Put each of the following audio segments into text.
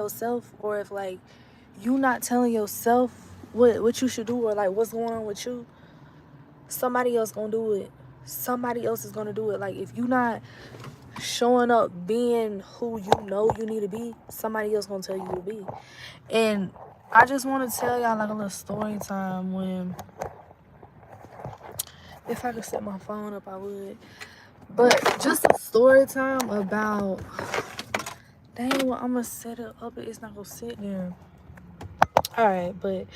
yourself, or if like you not telling yourself what you should do, or like what's going on with you, somebody else gonna do it. Somebody else is gonna do it. Like if you not showing up being who you know you need to be, somebody else gonna tell you to be. And I just want to tell y'all like a little story time when, if I could set my phone up, I would. But just a story time about, dang, well, I'm gonna set it up, it's not gonna sit there. All right, but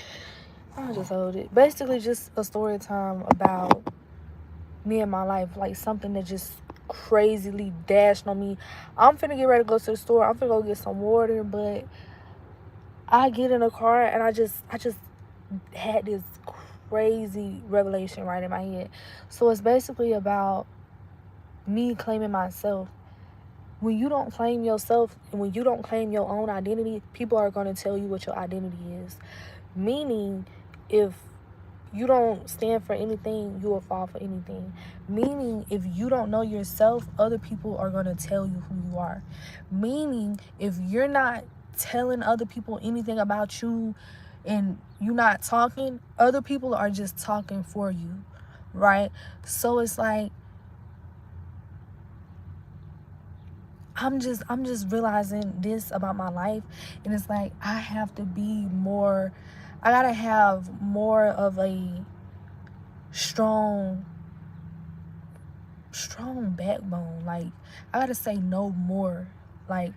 I'll just hold it. Basically, just a story time about me and my life, like something that just crazily dashed on me. I'm finna get ready to go to the store. I'm finna go get some water, but I get in a car and I just had this crazy revelation right in my head. So it's basically about me claiming myself. When you don't claim yourself and when you don't claim your own identity, people are going to tell you what your identity is. Meaning, if you don't stand for anything, you will fall for anything. Meaning, if you don't know yourself, other people are going to tell you who you are. Meaning, if you're not telling other people anything about you and you're not talking, other people are just talking for you, right? So it's like, I'm just realizing this about my life, and it's like I have to be more, I gotta have more of a strong backbone. Like I gotta say no more, like,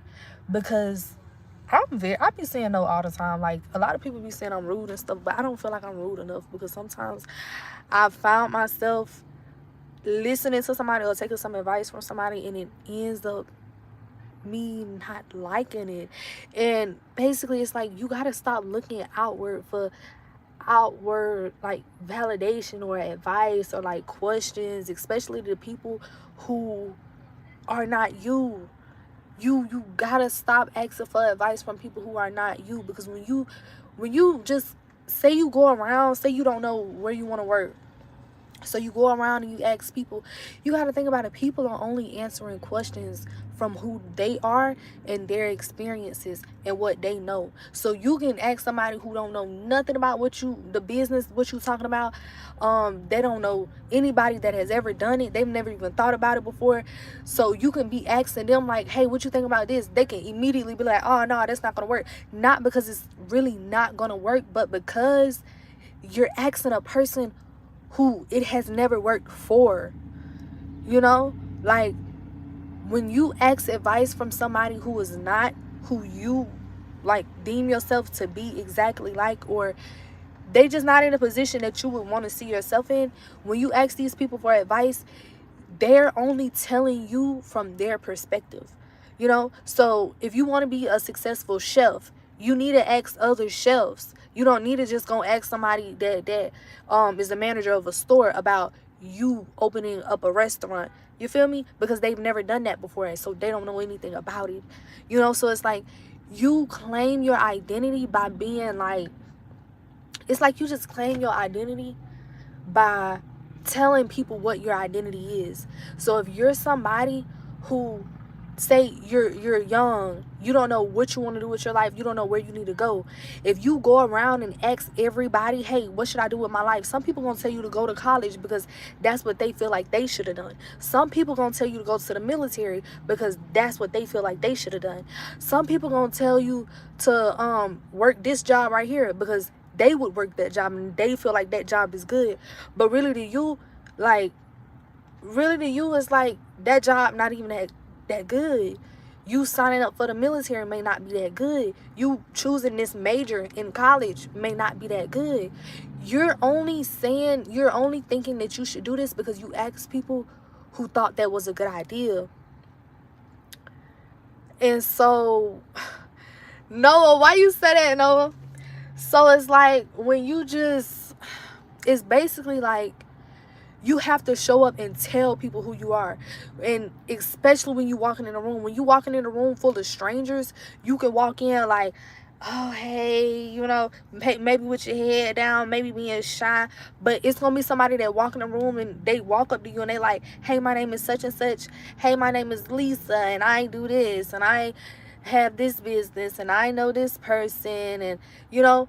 because I be saying no all the time. Like a lot of people be saying I'm rude and stuff, but I don't feel like I'm rude enough, because sometimes I found myself listening to somebody or taking some advice from somebody, and it ends up me not liking it. And basically it's like you gotta stop looking outward for outward like validation or advice or like questions, especially the people who are not you. You gotta stop asking for advice from people who are not you, because when you just say, you go around, say you don't know where you want to work, so you go around and you ask people, you got to think about it. People are only answering questions from who they are and their experiences and what they know. So you can ask somebody who don't know nothing about the business, what you talking about. They don't know anybody that has ever done it. They've never even thought about it before. So you can be asking them like, hey, what you think about this? They can immediately be like, oh, no, that's not going to work. Not because it's really not going to work, but because you're asking a person who it has never worked for. You know, like when you ask advice from somebody who is not who you like deem yourself to be exactly like, or they just not in a position that you would want to see yourself in, when you ask these people for advice, they're only telling you from their perspective. You know, so if you want to be a successful chef, you need to ask other chefs. You don't need to just go ask somebody that is the manager of a store about you opening up a restaurant. You feel me? Because they've never done that before, and so they don't know anything about it. You know, so it's like you claim your identity by being like, it's like you just claim your identity by telling people what your identity is. So if you're somebody who, say you're young, you don't know what you want to do with your life, you don't know where you need to go, if you go around and ask everybody, hey, what should I do with my life? Some people gonna tell you to go to college because that's what they feel like they should have done. Some people gonna tell you to go to the military because that's what they feel like they should have done. Some people gonna tell you to work this job right here because they would work that job and they feel like that job is good. But really to you, it's like that job not even that good. You signing up for the military may not be that good. You choosing this major in college may not be that good. You're only thinking that you should do this because you asked people who thought that was a good idea. And so, Noah, why you say that, Noah? So it's like when you just, it's basically like you have to show up and tell people who you are. And especially when you walking in a room, when you walking in a room full of strangers, you can walk in like, oh, hey, you know, maybe with your head down, maybe being shy, but it's gonna be somebody that walk in the room and they walk up to you and they like, hey, my name is such and such, hey, my name is Lisa, and I do this, and have this business and I know this person, and you know,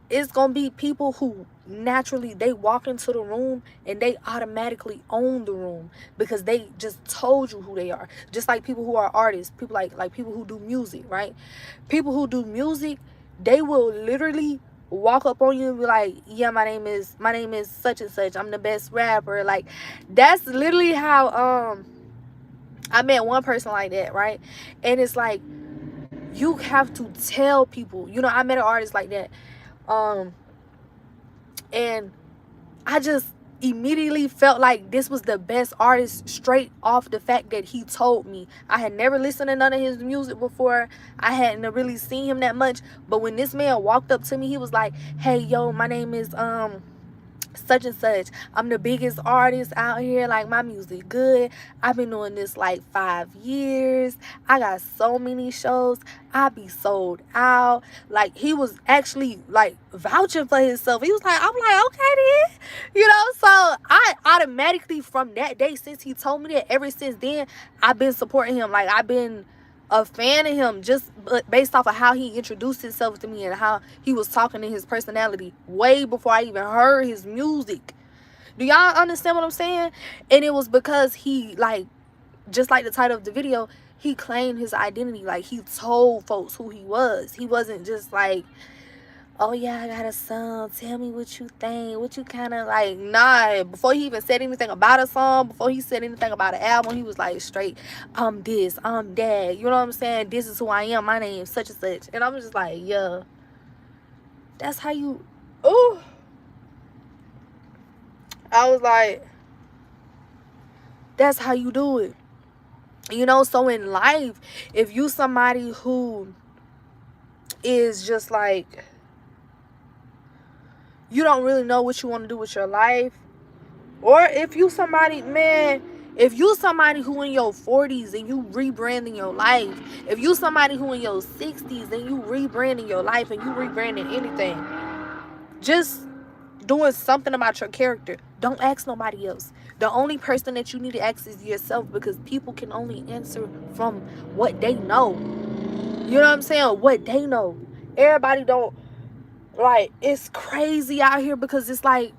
it's gonna be people who naturally they walk into the room and they automatically own the room because they just told you who they are. Just like people who are artists, people like people who do music, right? People who do music, they will literally walk up on you and be like, yeah, my name is such and such, I'm the best rapper. Like, that's literally how I met one person like that, right? And it's like, you have to tell people, you know, I met an artist like that, and I just immediately felt like this was the best artist straight off the fact that he told me. I had never listened to none of his music before. I hadn't really seen him that much. But when this man walked up to me, he was like, hey, yo, my name is such and such, I'm the biggest artist out here, like my music good, I've been doing this like 5 years, I got so many shows, I be sold out. Like, he was actually like vouching for himself. He was like, I'm like, okay then, you know. So I automatically, from that day, since he told me that, ever since then I've been supporting him. Like, I've been a fan of him just based off of how he introduced himself to me and how he was talking in his personality way before I even heard his music. Do y'all understand what I'm saying? And it was because he, like, just like the title of the video, he claimed his identity. Like, he told folks who he was. He wasn't just like, oh yeah, I got a song, tell me what you think, what you kind of like. Nah, before he even said anything about a song, before he said anything about an album, he was like straight, I'm this, I'm that, you know what I'm saying, this is who I am, my name such and such. And I'm just like, yeah, that's how you, oh, I was like, that's how you do it, you know. So in life, if you somebody who is just like, you don't really know what you want to do with your life, or if you somebody, man, if you somebody who in your 40s and you rebranding your life, if you somebody who in your 60s and you rebranding your life and you rebranding anything, just doing something about your character, don't ask nobody else. The only person that you need to ask is yourself, because people can only answer from what they know. You know what I'm saying? What they know. Everybody don't. Like, it's crazy out here because it's like,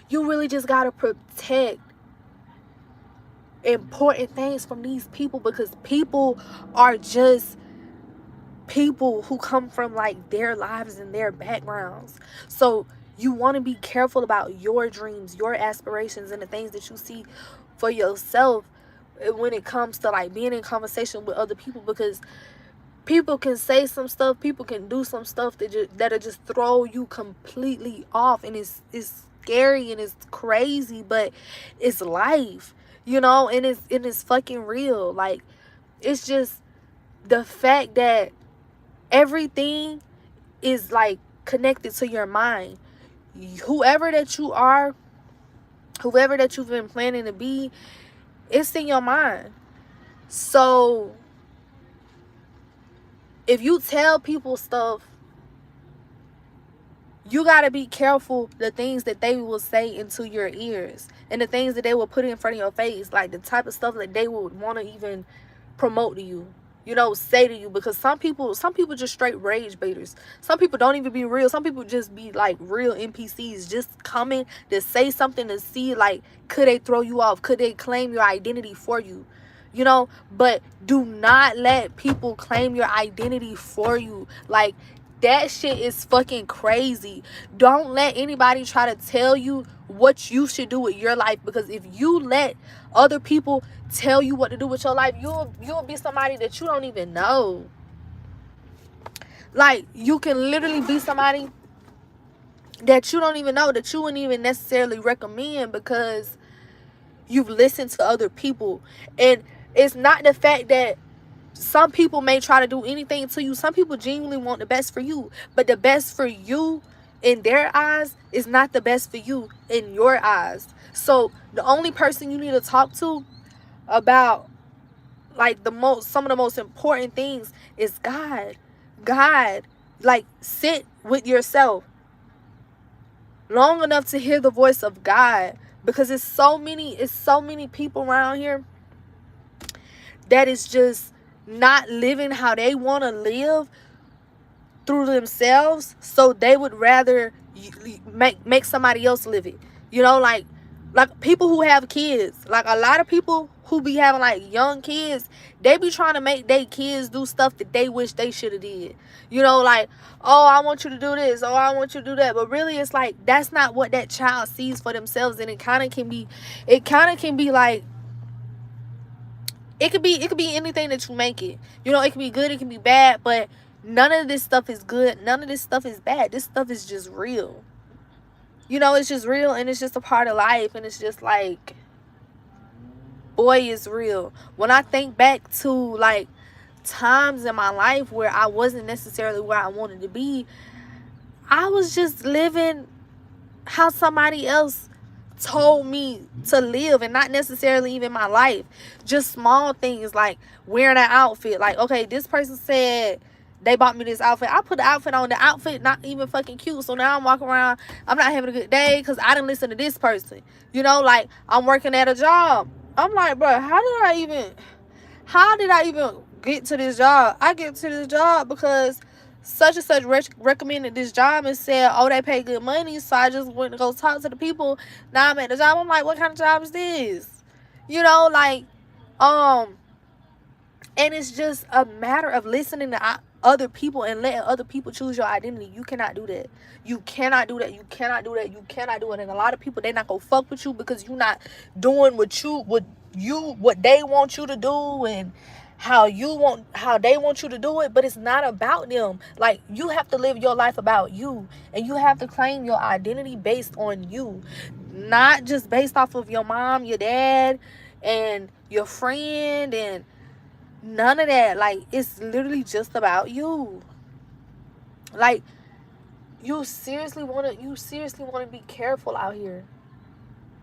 you really just gotta protect important things from these people, because people are just people who come from like their lives and their backgrounds. So you want to be careful about your dreams, your aspirations, and the things that you see for yourself when it comes to like being in conversation with other people, because people can say some stuff, people can do some stuff that'll just throw you completely off, and it's scary and it's crazy, but it's life, you know, and it's fucking real. Like, it's just the fact that everything is like connected to your mind. Whoever that you are, whoever that you've been planning to be, it's in your mind. So if you tell people stuff, you got to be careful the things that they will say into your ears and the things that they will put in front of your face, like the type of stuff that they would want to even promote to you, you know, say to you. Because some people just straight rage baiters. Some people don't even be real. Some people just be like real NPCs, just coming to say something to see, like, could they throw you off? Could they claim your identity for you? You know, but do not let people claim your identity for you. Like, that shit is fucking crazy. Don't let anybody try to tell you what you should do with your life, because if you let other people tell you what to do with your life, you'll be somebody that you don't even know. Like, you can literally be somebody that you don't even know, that you wouldn't even necessarily recommend because you've listened to other people. And it's not the fact that some people may try to do anything to you. Some people genuinely want the best for you, but the best for you in their eyes is not the best for you in your eyes. So the only person you need to talk to about like some of the most important things is God. Like, sit with yourself long enough to hear the voice of God, because it's so many people around here that is just not living how they want to live through themselves, so they would rather make somebody else live it. You know, like people who have kids, like a lot of people who be having like young kids, they be trying to make their kids do stuff that they wish they should have did. You know, like, oh, I want you to do this, oh, I want you to do that. But really, it's like that's not what that child sees for themselves. And it kind of can be like, it could be anything that you make it. You know, it can be good, it can be bad, but none of this stuff is good, none of this stuff is bad. This stuff is just real. You know, it's just real, and it's just a part of life. And it's just like, boy, it's real. When I think back to like times in my life where I wasn't necessarily where I wanted to be, I was just living how somebody else told me to live, and not necessarily even my life. Just small things like wearing an outfit. Like, okay, this person said they bought me this outfit. I put the outfit on. The outfit not even fucking cute. So now I'm walking around, I'm not having a good day because I didn't listen to this person. You know, like I'm working at a job. I'm like, bro, how did I even get to this job? I get to this job because such and such recommended this job and said, oh, they pay good money. So I just went to go talk to the people. Now I'm at the job. I'm like, what kind of job is this? You know, like, and it's just a matter of listening to other people and letting other people choose your identity. You cannot do that. You cannot do that. You cannot do that. You cannot do it. And a lot of people, they not gonna fuck with you because you're not doing what they want you to do and how they want you to do it. But it's not about them. Like, you have to live your life about you, and you have to claim your identity based on you, not just based off of your mom, your dad, and your friend, and none of that. Like, it's literally just about you. Like, you seriously want to be careful out here.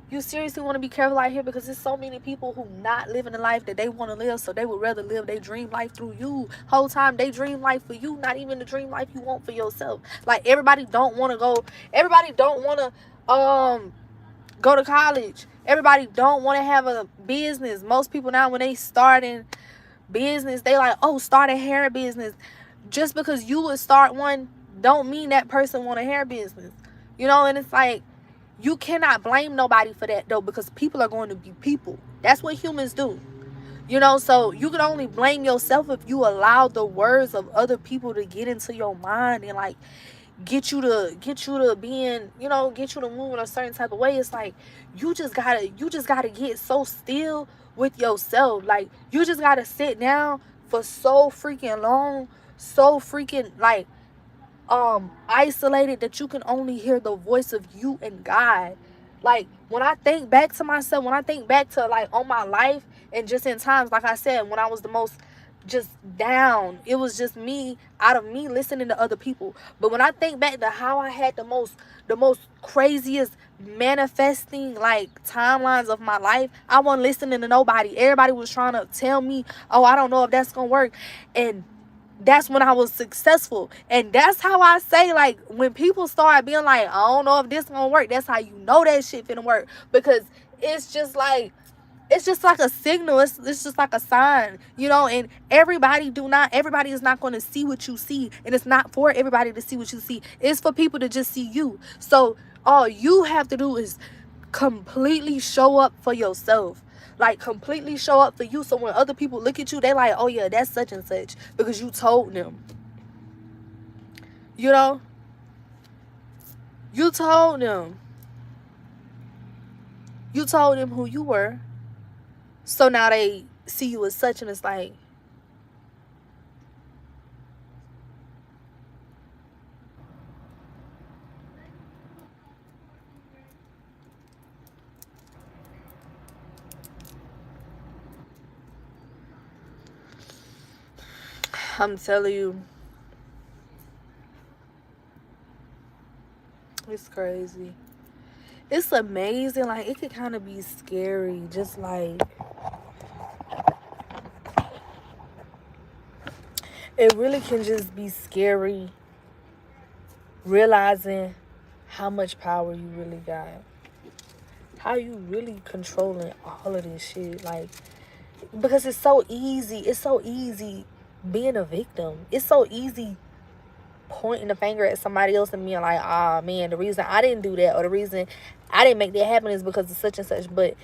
You seriously want to be careful out here because there's so many people who not living the life that they want to live, so they would rather live their dream life through you. Whole time they dream life for you, not even the dream life you want for yourself. Like, everybody don't want to go to college. Everybody don't want to have a business. Most people now, when they starting business, they like, oh, start a hair business. Just because you would start one don't mean that person want a hair business. You know, and it's like, you cannot blame nobody for that though, because people are going to be people. That's what humans do. You know, so you can only blame yourself if you allow the words of other people to get into your mind and like get you to being, you know, get you to move in a certain type of way. It's like you just gotta get so still with yourself. Like, you just gotta sit down for so freaking long, so freaking like isolated, that you can only hear the voice of you and God. Like, when I think back to myself, when I think back to like on my life, and just in times, like I said, when I was the most just down, it was just me, out of me listening to other people. But when I think back to how I had the most craziest manifesting like timelines of my life, I wasn't listening to nobody. Everybody was trying to tell me, oh, I don't know if that's gonna work. And that's when I was successful. And that's how I say, like, when people start being like, I don't know if this gonna work, that's how you know that shit finna work. Because it's just like a signal. It's just like a sign, you know. And everybody is not going to see what you see, and it's not for everybody to see what you see. It's for people to just see you. So all you have to do is completely show up for yourself. Like, completely show up for you, so when other people look at you, they like, oh yeah, that's such and such, because you told them. You know, you told them who you were. So now they see you as such, and it's like, I'm telling you, it's crazy. It's amazing. Like, it could kind of be scary. Just like, it really can just be scary realizing how much power you really got. How you really controlling all of this shit. Like, Because it's so easy. It's so easy being a victim. It's so easy pointing the finger at somebody else and being like, ah, man, the reason I didn't do that or the reason I didn't make that happen is because of such and such. But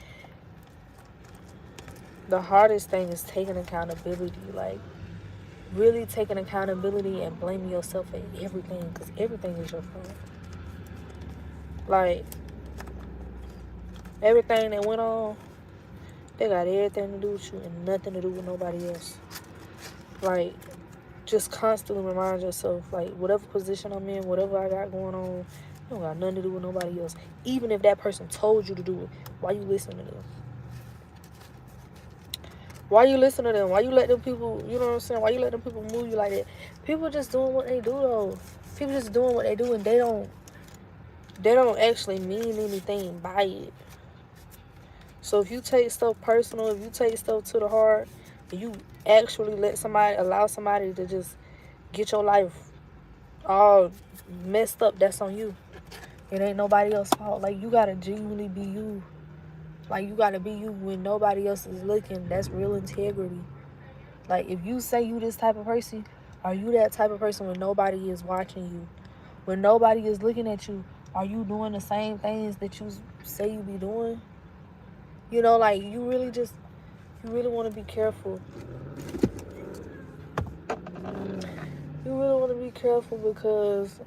the hardest thing is taking accountability. Like, really taking accountability and blaming yourself for everything, because everything is your fault. Like, everything that went on, they got everything to do with you and nothing to do with nobody else. Like, just constantly remind yourself, like, whatever position I'm in, whatever I got going on, it don't got nothing to do with nobody else. Even if that person told you to do it, why you listening to them? Why you listen to them? Why you let them people, you know what I'm saying? Why you let them people move you like that? People just doing what they do, though. People just doing what they do, and they don't actually mean anything by it. So if you take stuff personal, if you take stuff to the heart, and you actually allow somebody to just get your life all messed up, that's on you. It ain't nobody else's fault. Like, you gotta genuinely be you. Like, you gotta be you when nobody else is looking. That's real integrity. Like, if you say you this type of person, are you that type of person when nobody is watching you? When nobody is looking at you, are you doing the same things that you say you be doing? You know, like, you really want to be careful. You really want to be careful because,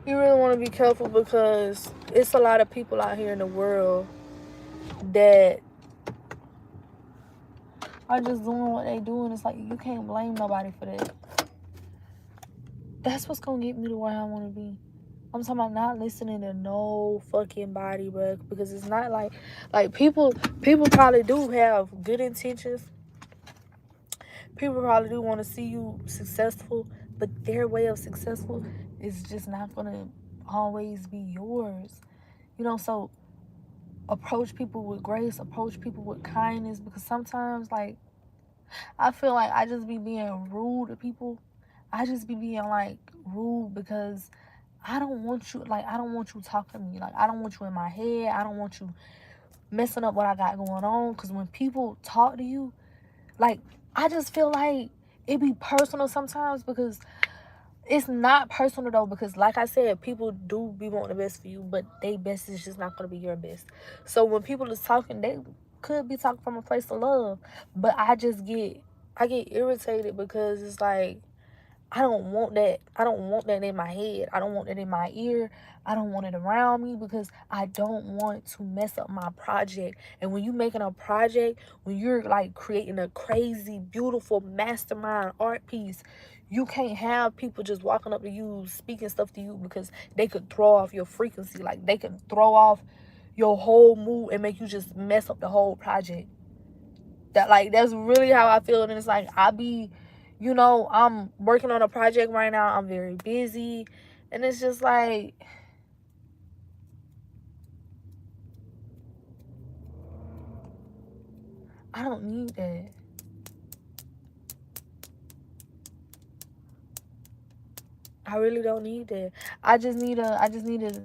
you really want to be careful because it's a lot of people out here in the world that are just doing what they do, and it's like, you can't blame nobody for that. That's what's gonna get me to where I want to be. I'm talking about not listening to no fucking body, bro, because it's not like people probably do have good intentions. People probably do want to see you successful, but their way of successful is just not gonna always be yours. You know, so approach people with grace, approach people with kindness, because sometimes, like, I feel like I just be being rude to people. I just be being, like, rude because I don't want you talking to me. Like, I don't want you in my head. I don't want you messing up what I got going on. Because when people talk to you, like, I just feel like it be personal sometimes, because it's not personal though, because like I said, people do be wanting the best for you, but their best is just not going to be your best. So when people is talking, they could be talking from a place of love, but I get irritated because it's like, I don't want that. I don't want that in my head. I don't want that in my ear. I don't want it around me, because I don't want to mess up my project. And when you making a project, when you're like creating a crazy, beautiful mastermind art piece, you can't have people just walking up to you, speaking stuff to you, because they could throw off your frequency. Like, they could throw off your whole mood and make you just mess up the whole project. That's really how I feel. And it's like, I'm working on a project right now. I'm very busy. And it's just like, I don't need that. I really don't need that. I just need to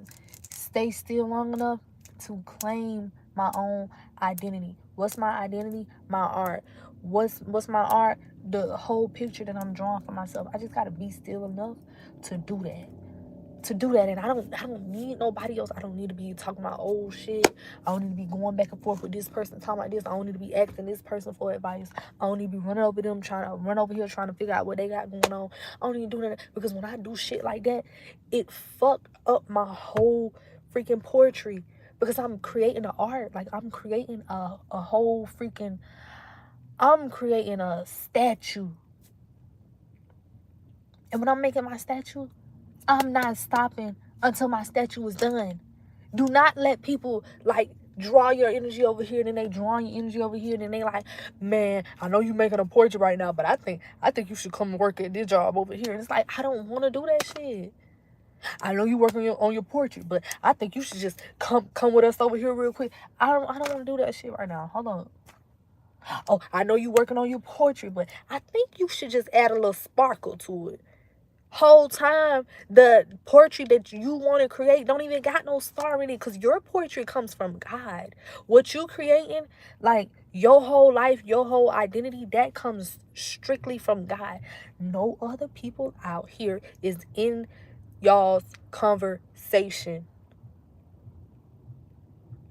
stay still long enough to claim my own identity. What's my identity? My art. What's my art? The whole picture that I'm drawing for myself. I just gotta be still enough to do that. And I don't need nobody else. I don't need to be talking about old shit. I don't need to be going back and forth with this person talking like this. I don't need to be asking this person for advice. I don't need to be running over them, trying to figure out what they got going on. I don't need to do that, because when I do shit like that, it fucked up my whole freaking poetry, because I'm creating an art. Like, I'm creating a whole freaking, I'm creating a statue. And when I'm making my statue, I'm not stopping until my statue is done. Do not let people, like, draw your energy over here, and then they draw your energy over here, and then they like, man, I know you making a portrait right now, but I think you should come and work at this job over here. And it's like, I don't want to do that shit. I know you working on your portrait, but I think you should just come with us over here real quick. I don't want to do that shit right now. Hold on. Oh, I know you working on your portrait, but I think you should just add a little sparkle to it. Whole time the portrait that you want to create don't even got no star in it, because your portrait comes from God. What you creating, like your whole life, your whole identity, that comes strictly from God. No other people out here is in y'all's conversation.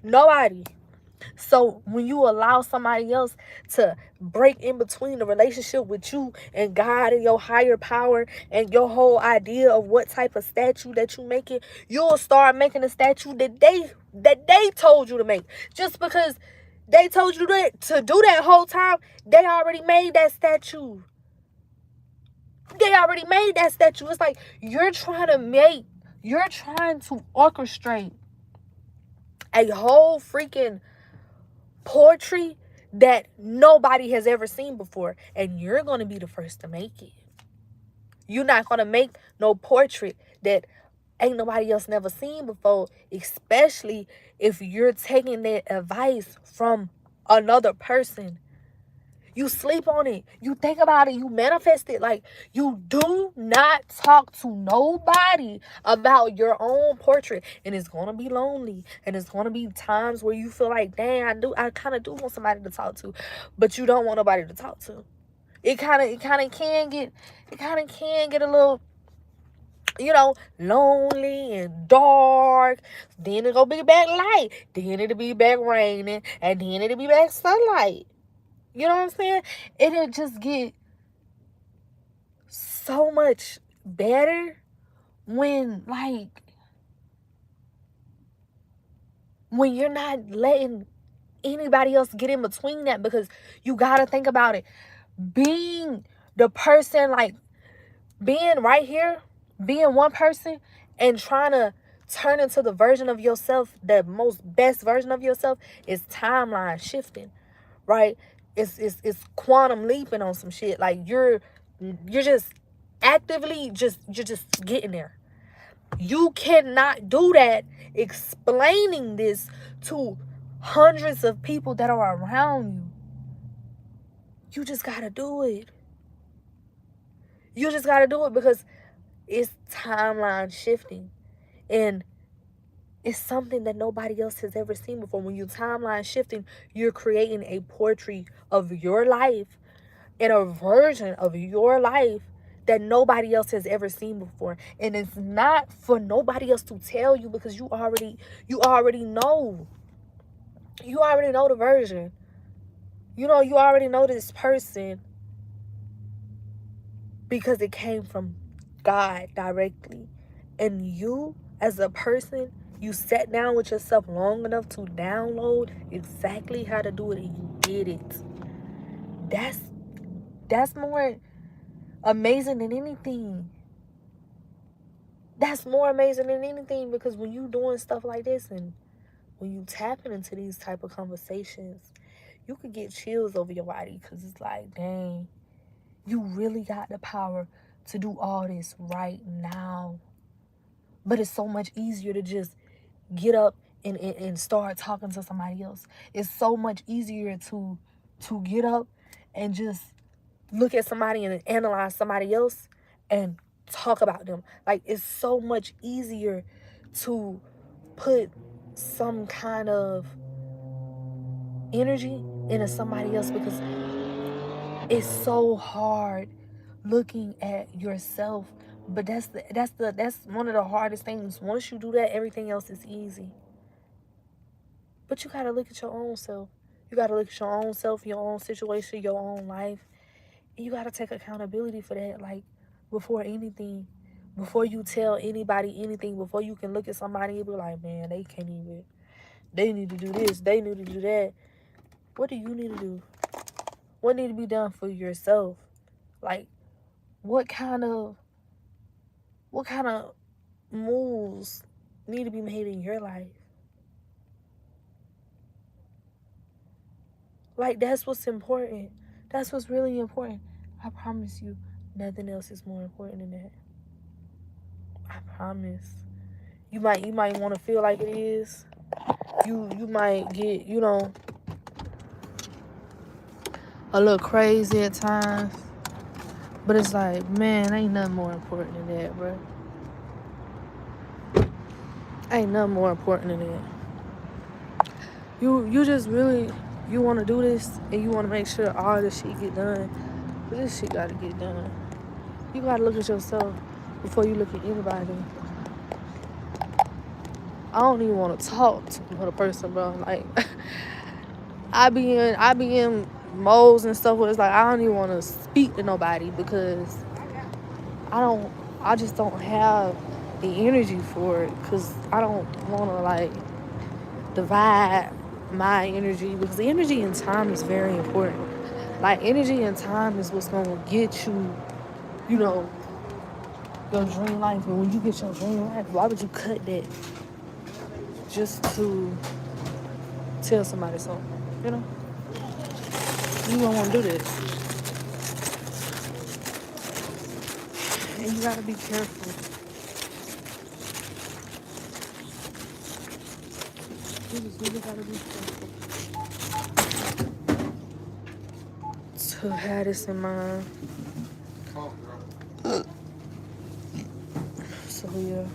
Nobody. So when you allow somebody else to break in between the relationship with you and God and your higher power and your whole idea of what type of statue that you making, you'll start making a statue that they told you to make. Just because they told you to do that whole time, they already made that statue. They already made that statue. It's like you're trying to orchestrate a whole freaking poetry that nobody has ever seen before, and you're going to be the first to make it. You're not going to make no portrait that ain't nobody else never seen before, especially if you're taking that advice from another person. You sleep on it. You think about it. You manifest it. Like, you do not talk to nobody about your own portrait. And it's going to be lonely. And it's going to be times where you feel like, dang, I kind of do want somebody to talk to. But you don't want nobody to talk to. It kind of can get a little, lonely and dark. Then it'll be back light. Then it'll be back raining. And then it'll be back sunlight. You know what I'm saying? It'll just get so much better when you're not letting anybody else get in between that, because you got to think about it. Being the person, being right here, being one person and trying to turn into the version of yourself, the most best version of yourself, is timeline shifting, right? It's quantum leaping on some shit. Like you're just actively you're just getting there. You cannot do that explaining this to hundreds of people that are around you. You just gotta do it. You just gotta do it, because it's timeline shifting. And it's something that nobody else has ever seen before. When you're timeline shifting, you're creating a portrait of your life and a version of your life that nobody else has ever seen before. And it's not for nobody else to tell you, because you already know. You already know the version. You already know this person, because it came from God directly. And you, as a person, you sat down with yourself long enough to download exactly how to do it, and you did it. That's more amazing than anything. That's more amazing than anything, because when you doing stuff like this and when you tapping into these type of conversations, you could get chills over your body, because it's like, dang, you really got the power to do all this right now. But it's so much easier to just get up and start talking to somebody else. It's so much easier to get up and just look at somebody and analyze somebody else and talk about them. Like, it's so much easier to put some kind of energy into somebody else, because it's so hard looking at yourself. But that's one of the hardest things. Once you do that, everything else is easy. But you gotta look at your own self. You gotta look at your own self, your own situation, your own life. And you gotta take accountability for that. Like, before anything, before you tell anybody anything, before you can look at somebody and be like, man, they need to do this, they need to do that. What do you need to do? What need to be done for yourself? Like, what kind of moves need to be made in your life? Like, that's what's important. That's what's really important. I promise you, nothing else is more important than that. I promise. You might want to feel like it is. You might get, a little crazy at times. But it's like, man, ain't nothing more important than that, bro. Ain't nothing more important than that. You just really, you want to do this and you want to make sure all this shit get done. But this shit got to get done. You got to look at yourself before you look at anybody. I don't even want to talk to another person, bro. Like, I be in modes and stuff where it's like, I don't even want to speak to nobody because I just don't have the energy for it, because I don't want to, like, divide my energy, because the energy and time is very important. Like, energy and time is what's gonna get you, you know, your dream life. And when you get your dream life, why would you cut that just to tell somebody something? You know, you don't want to do that, and you gotta be careful. You just really gotta be careful to have this in mind. So yeah.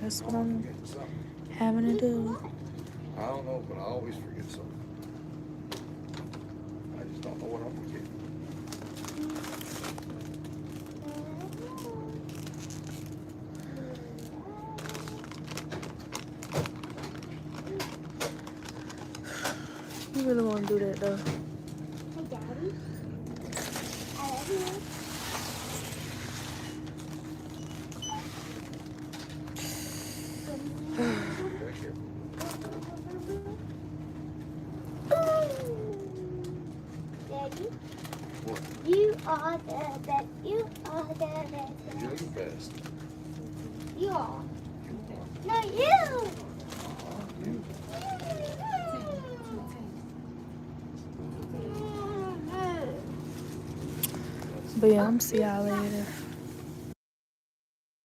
That's what I'm having to do. I don't know, but I always forget something. I just don't know what I'm forgetting. You really want to do that, though? Hey, Daddy. I love you. Back here. Daddy, What? you are the best. You are the best. You're the best. You are. No, you. You. But yeah, I'm see y'all later.